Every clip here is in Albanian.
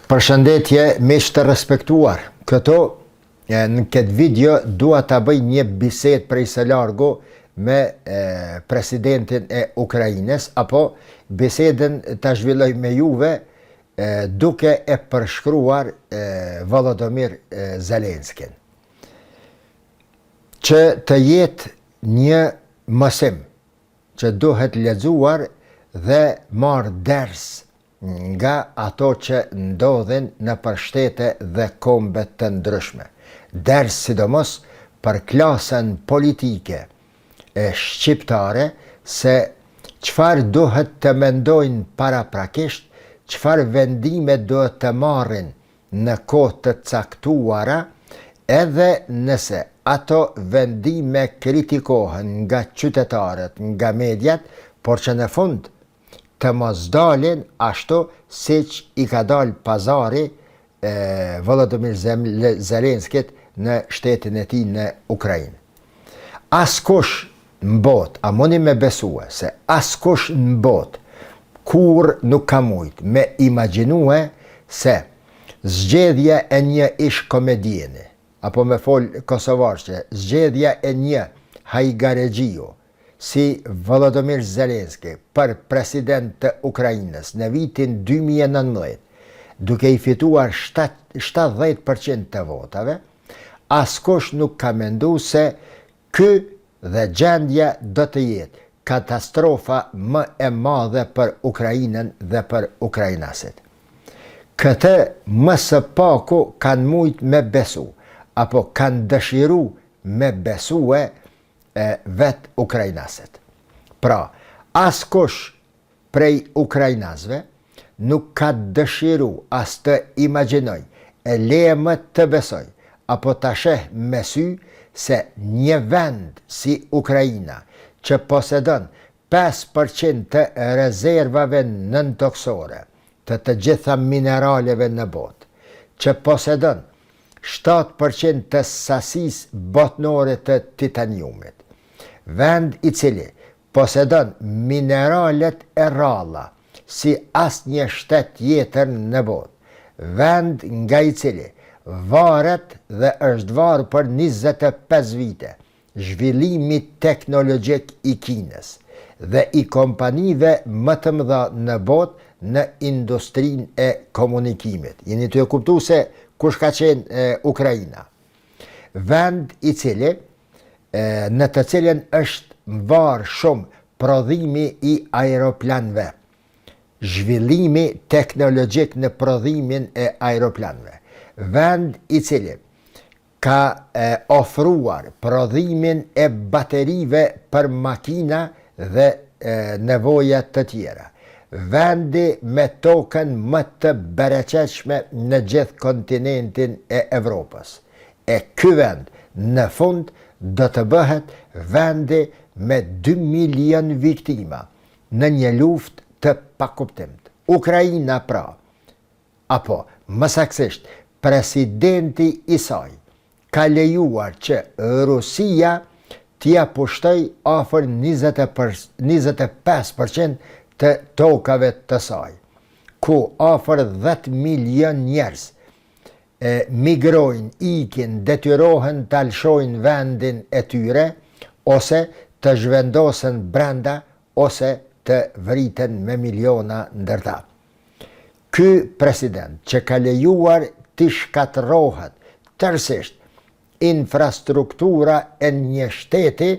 Përshëndetje, miq të respektuar. Në këtë video dua ta bëj një bisedë prej së largu me presidentin e Ukrainës, apo bisedën ta zhvilloj me juve duke e përshkruar Volodymyr Zelenskin, që të jetë një mësim që duhet lexuar dhe marrë ders nga ato që ndodhin në shtete dhe kombe të ndryshme. Ders sidomos për klasën politike e shqiptare, se çfarë duhet të mendojnë paraprakisht, çfarë vendime duhet të marrin në kohë të caktuara, edhe nëse ato vendime kritikohen nga qytetarët, nga mediat, por që në fund të mos dalin ashtu siç i ka dalë pazari Volodymyr Zelenskit në shtetin e tij në Ukrainë. Askush në botë, a mundi me besue se askush në botë kur nuk ka mujt me imagjinue se zgjedhja e një ish komedieni, apo me fol kosovarshe, zgjedhja e një hajgaregjiu si Volodymyr Zelenski për president të Ukrainës në vitin 2019, duke i fituar 70% të votave, askush nuk ka mendu se ky dhe gjendja do të jetë katastrofa më e madhe për Ukrainën dhe për ukrainasit. Këtë më së paku kanë mujt me besu, apo kanë dëshiru me besue vet ukrainasit. Pra, askush prej ukrainasve nuk ka dëshiru as të imagjinoj, e lemë të besoj, apo të sheh me sy se një vend si Ukraina, që posedon 5% të rezervave nëntoksore, të gjitha mineraleve në botë, që posedon 7% të sasisë botnore të titaniumit, vend i cili posedon mineralet e rralla si asnjë shtet tjetër në botë, vend nga i cili varet dhe është varur për 25 vite zhvillimi teknologjik i Kinës dhe i kompanive më të mëdha në botë në industrinë e komunikimit. Jeni të kuptu se kush ka qenë Ukraina. Vend i cili në të cilën është varë shumë prodhimi i aeroplanëve, zhvillimi teknologjik në prodhimin e aeroplanëve. Vend i cili ka ofruar prodhimin e baterive për makina dhe nevoja të tjera. Vendi me tokën më të bereqeshme në gjithë kontinentin e Evropës. E ky vend në fund do të bëhet vendi me 2 milion viktima në një luftë të pakuptimt. Ukraina pra, apo më saktësisht presidenti i saj, ka lejuar që Rusia t'ia pushtoj afër 25% të tokave të saj, ku afër 10 milion njerëz migrojnë, ikin, detyrohen të alshojnë vendin e tyre, ose të zhvendosen brenda, ose të vriten me miliona ndërta. Ky president që ka lejuar të shkatërrohet tërësisht infrastruktura e një shteti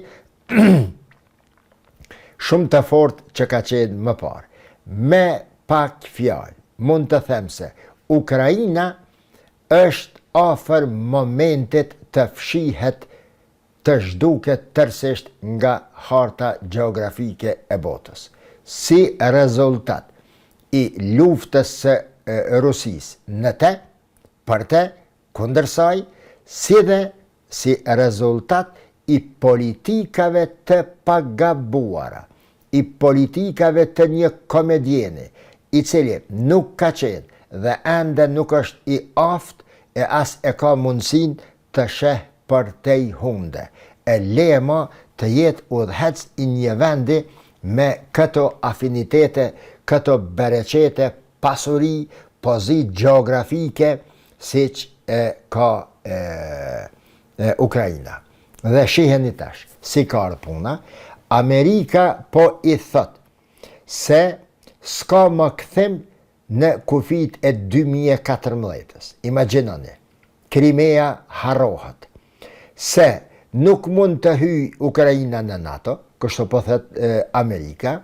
shumë të fortë që ka qenë më parë. Me pak fjalë, mund të them se Ukraina është afër momentit të fshihet, të zhduket tërësisht nga harta gjeografike e botës. Si rezultat i luftës së Rusisë në te, për te, kundër saj, si dhe si rezultat i politikave të pagabuara, i politikave të një komedieni, i cili nuk ka qenë dhe ende nuk është i aftë e as e ka mundësin të sheh për te i hunde. E lema të jetë udhëhec i një vendi me këto afinitete, këto bereqete, pasuri, pozitë gjeografike siç ka Ukraina. Dhe shiheni tash, si ka ardhur puna, Amerika po i thot se s'ka më kthim në kufit e 2014-ës. Imagjinoni, Krimea harrohet. Se nuk mund të hyjë Ukraina në NATO, kështu po thot Amerika,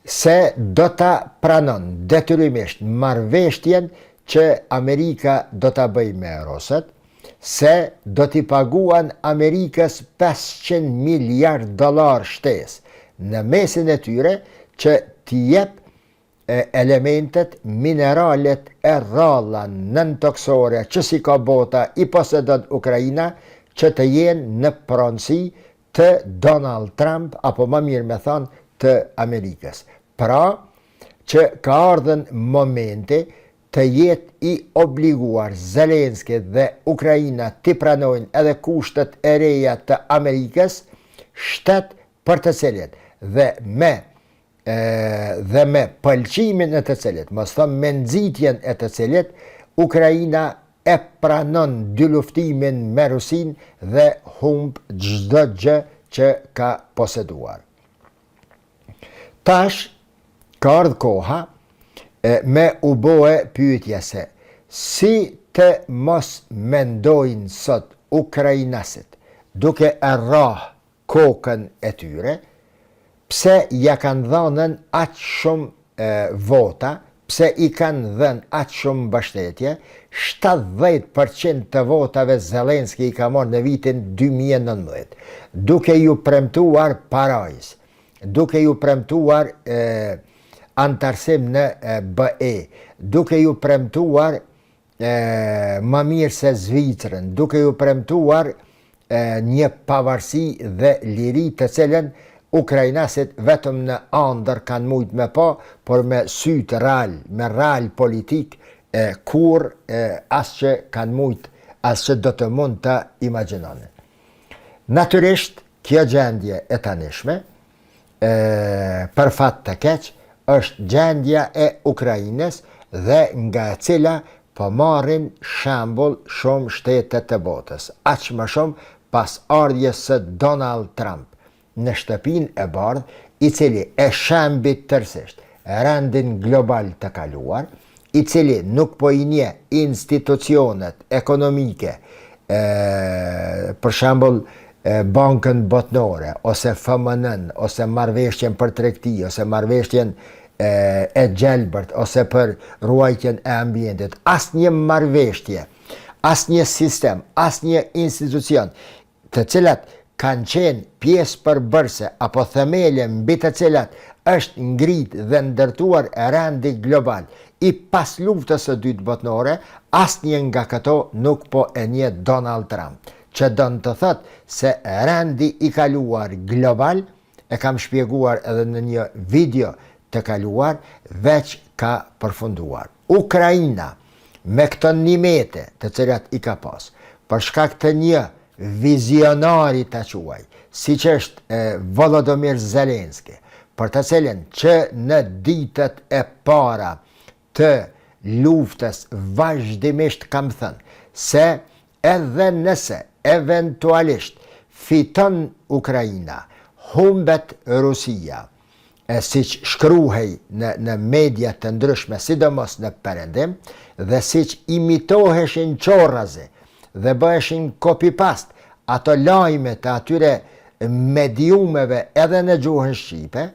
se do ta pranon detyrimisht marrëveshjen që Amerika do ta bëjë me rusët, se do t'i paguan Amerikës $500 miliard shtesë në mesin e tyre që t'i jep elementet, mineralet e rralla nën-toksore që si ka bota i posedon Ukraina, që të jenë në pronësi të Donald Trump, apo më mirë me thonë të Amerikës. Pra, që ka ardhen momenti të jetë i obliguar Zelenski dhe Ukraina të pranojnë edhe kushtet e reja të Amerikës, shtet për të cilit dhe me pëlqimin e të cilit, mos thëmë me nxitjen e të cilit, Ukraina e pranon dy luftimin me Rusin dhe humb çdo gjë që ka poseduar. Tash, ka ardhur koha me u bëhe pyetja se si të mos mendojnë sot ukrainasit duke e rrah kokën e tyre, pse ja kanë dhënën aq shumë vota, pse i kanë dhënë aq shumë mbështetje, 70% të votave Zelenski i ka marrë në vitin 2019, duke ju premtuar parajs, duke ju premtuar antarësim në BE, duke ju premtuar më mirë se Zvicrën, duke ju premtuar një pavarësi dhe liri të cilën ukrainasit vetëm në ëndër kanë mujt me pa, por me sytë real, me real politik, kur as që kanë mujt, as që do të mund të imagjinoni. Natyrisht, kjo gjendje e tanishme, për fat të keq, është gjendja e Ukrainës dhe nga e cila po marrin shembull shumë shtete të botës, aq më shumë pas ardhjes së Donald Trump në shtëpinë e bardhë, i cili e shembi tërësisht rendin global të kaluar, i cili nuk po i njeh institucionet ekonomike, për shembull Bankën Botnore, ose FMN, ose marrëveshjen për tregti, ose marrëveshjen e gjelbërt, ose për ruajtjen e ambientit. Asnjë marrëveshje, asnjë sistem, asnjë institucion, të cilat kanë qenë pjesë përbërëse apo themele mbi të cilat është ngrit dhe ndërtuar rendi global i pas luftës së dytë botnore, asnjë nga këto nuk po e njeh Donald Trump, që dënë të thëtë se rendi i kaluar global, e kam shpjeguar edhe në një video të kaluar, veç ka përfunduar. Ukraina, me këto nimete të cilat i ka pas, për shkak të një vizionari të quaj, si që është Volodymyr Zelenski, për të cilin që në ditët e para të luftës vazhdimisht kam thënë se edhe nëse eventualisht fiton Ukraina, humbet Rusia, si që shkruhej në media të ndryshme, sidomos në Perëndim, dhe si që imitoheshin qorrazi dhe bëheshin copy-paste ato lajme të atyre mediumeve edhe në gjuhën shqipe,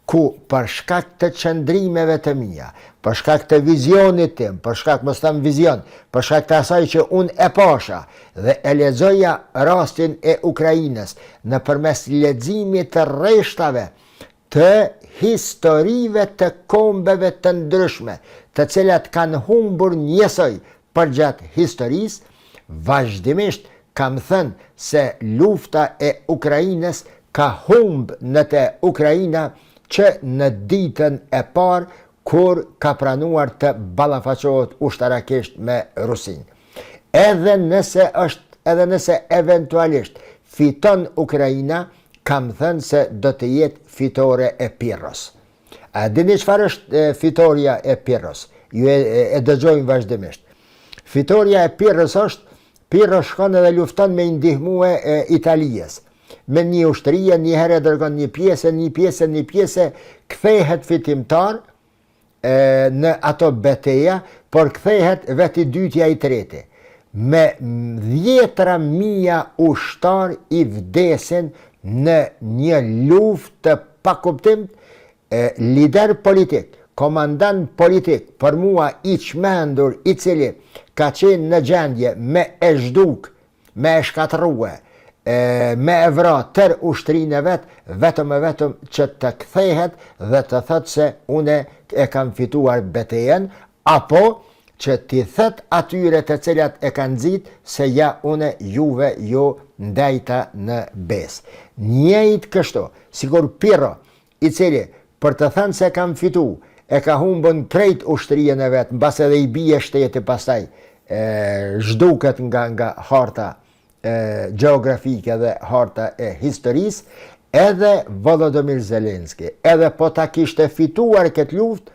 ku për shkak të qëndrimeve të mia, për shkak të vizionit tim, për shkak mos them vizion, për shkak të asaj që unë e pasha dhe e lexoja rastin e Ukrainës nëpërmes leximit të rreshtave të historive të kombeve të ndryshme, të cilat kanë humbur njësoj përgjatë historisë, vazhdimisht kam thënë se lufta e Ukrainës ka humb në të Ukraina që në ditën e parë kur ka pranuar të ballafaqohet ushtarakisht me Rusin. Edhe nëse eventualisht fiton Ukraina, kam thënë se do të jetë fitore e Pirros. A dini çfarë është fitoria e Pirros? ju e dëgjojnë vazhdimisht. Fitoria e Pirrës është, Pirro shkon edhe lufton me ndihmue Italijes. Me një ushtërie, një herë dërgon një pjesë, kthehet fitimtar në ato betejë, por kthehet veti dytja i treti. Me 10.000 ushtar i vdesin në një luftë të pakuptim, lider politik, komandant politik, për mua i çmendur, i cili ka qenë në gjendje me e zhduk, me e shkatrue, me e vra tër ushtrinë e vetëm që të kthehet dhe të thëtë se une e kam fituar betejën, apo që t'i thët atyre të cilat e kanë nxit se ja une juve ju ndajta në bes. Njëjtë kështu, sigur Pirro, i cili për të thënë se kam fitu, e ka humbën krejt ushtrien e vetë, mbas edhe i bie shteti pastaj, zhduket nga harta geografike dhe harta e historisë, edhe Volodymyr Zelenski, edhe po ta kishte fituar këtë luftë,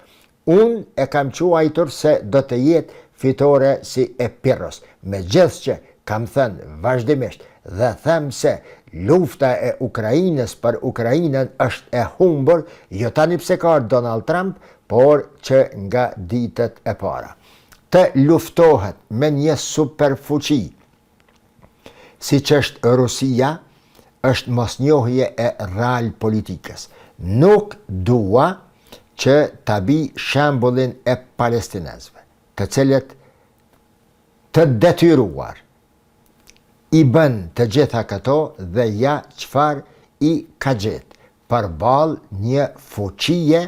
unë e kam quajtur se do të jetë fitore si e Pirros. Megjithëse që kam thënë vazhdimisht dhe them se lufta e Ukrainës për Ukrainën është e humbur, jo tani pse ka Donald Trump, por që nga ditët e para. Të luftohet me një superfuqi, si që është Rusia, është mosnjohje e real politikës. Nuk dua që ta bi shembullin e palestinezëve, të cilët të detyruar i bën të gjitha këto dhe ja çfarë i ka gjetë përballë një fuqie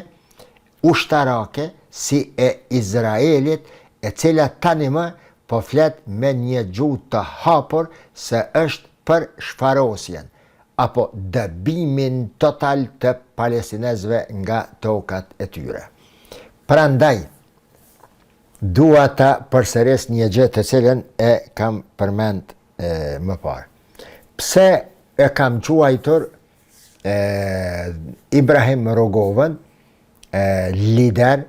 ushtarake si e Izraelit, e cila tani më po flet me një gjuhë të hapur se është për shfarosjen apo dëbimin total të palestinezëve nga tokat e tyre. Prandaj, dua ta përsëris një gjë të cilën e kam përmend më parë. Pse e kam quajtur Ibrahim Rogovën lider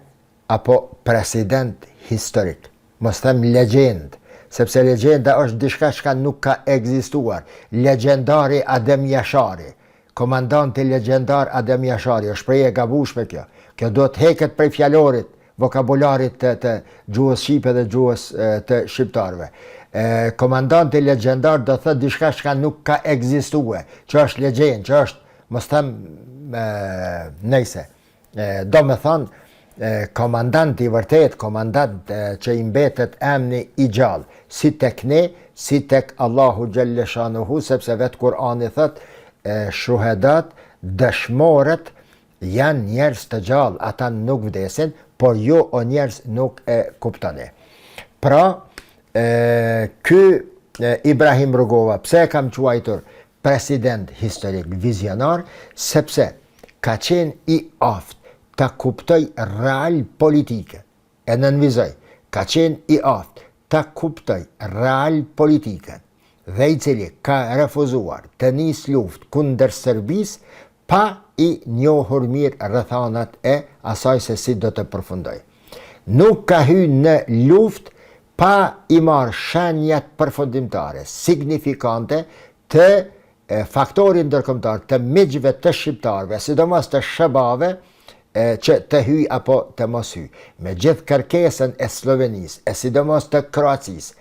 apo president historik, mos them legjend, sepse legjenda është diçka që nuk ka ekzistuar. Legjendari Adem Jashari, komandanti legjendar Adem Jashari, është shprehje e gabueshme kjo. Kjo do të heket prej fjalorit, vokabularit të gjuhës shqipe dhe gjuhës të shqiptarëve. Komandanti legjendar do thot diçka që nuk ka ekzistuar, që është legjend, që është, mos them nejse. Do me thonë, komandanti vërtet, komandant që i mbetet emni i gjallë, si tek ne, si tek Allahu Gjelle Shanuhu, sepse vetë Kur'ani thot, shuhedat, dëshmorët, janë njerëz të gjallë, ata nuk vdesin, por jo o njerëz nuk e kuptoni. Pra, ky Ibrahim Rugova, pse kam quajtur president historik vizionar, sepse ka qenë i aftë ta kuptoj real politike, e nënvizoj, ka qenë i aftë ta kuptoj real politike, dhe i cili ka refuzuar të nis luftë kundër Serbisë pa i njohur mirë rrethanat e asaj se si do të përfundoj. Nuk ka hyrë në luftë pa i marrë shenjat përfundimtare, signifikante të faktorit ndërkombëtar, të miqve të shqiptarëve, sidomos të shëbave, që të hyj apo të mos hyj, me gjithë kërkesën e Slovenisë, e sidomos të Kroacisë,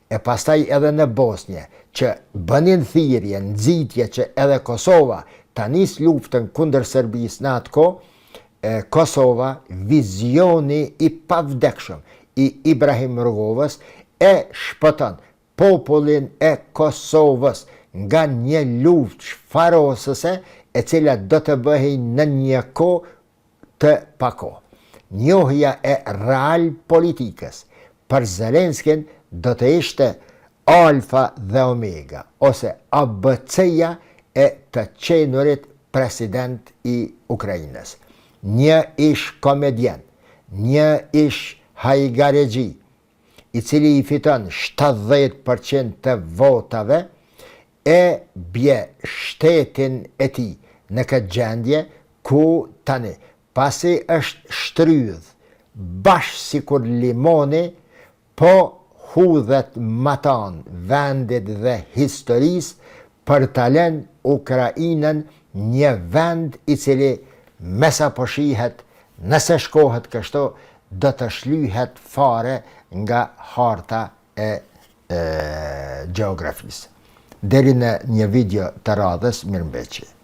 e pastaj edhe në Bosnje, që bënin thirrje, nxitje që edhe Kosova ta nis luftën kundër Serbisë në atë kohë, Kosova, vizioni i pavdekshëm i Ibrahim Rugovës e shpëton popullin e Kosovës nga një luftë shfarosëse e cila do të bëhej në një kohë të pako. Njohja e real politikës për Zelenskin do të ishte alfa dhe omega, ose ABC-ja e të qenurit president i Ukrainës. Një ish komedien, një ish hajgaregji, i cili i fiton 70% të votave, e bje shtetin e tij në këtë gjendje ku tani, pasi është shtrydh bashkë si kur limoni, po hudhet matan vendit dhe historisë për të lënë Ukrainën një vend i cili mesa po shihet, nëse shkohet kështu, do të shlyhet fare nga harta e gjeografisë. Deri në një video të radhës, mirëmbëjtje.